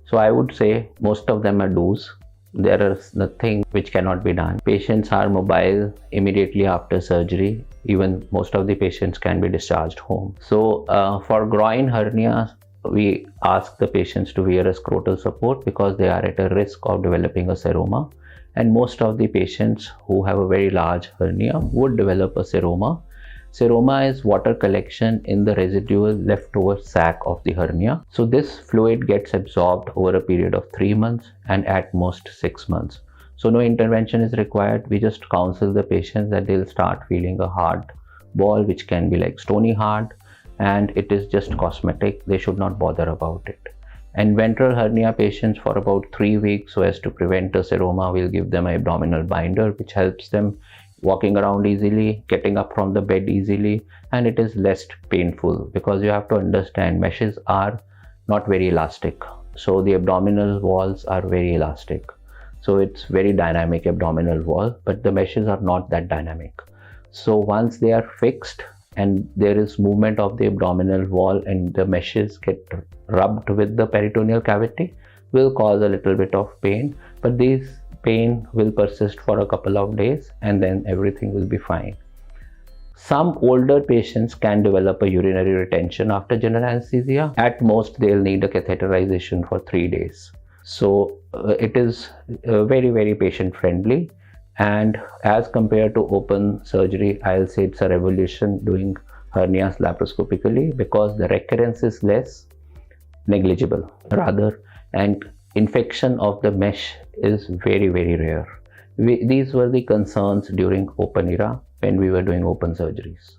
So I would say most of them are do's. There is nothing which cannot be done. Patients are mobile immediately after surgery. Even most of the patients can be discharged home. So for groin hernia, we ask the patients to wear a scrotal support because they are at a risk of developing a seroma. And most of the patients who have a very large hernia would develop a seroma. Seroma is water collection in the residual leftover sac of the hernia. So this fluid gets absorbed over a period of 3 months and at most 6 months. So no intervention is required. We just counsel the patients that they'll start feeling a hard ball, which can be like stony hard, and it is just cosmetic. They should not bother about it. And ventral hernia patients, for about 3 weeks, so as to prevent a seroma, we'll give them an abdominal binder, which helps them walking around easily, getting up from the bed easily, and it is less painful because you have to understand meshes are not very elastic. So the abdominal walls are very elastic. So it's very dynamic abdominal wall, but the meshes are not that dynamic. So once they are fixed and there is movement of the abdominal wall and the meshes get rubbed with the peritoneal cavity, will cause a little bit of pain, but these pain will persist for a couple of days and then everything will be fine. Some older patients can develop a urinary retention after general anesthesia. At most, they'll need a catheterization for 3 days. So it is very, very patient friendly. And as compared to open surgery, I'll say it's a revolution doing hernias laparoscopically because the recurrence is less, negligible rather, and infection of the mesh is very, very rare. These were the concerns during open era when we were doing open surgeries.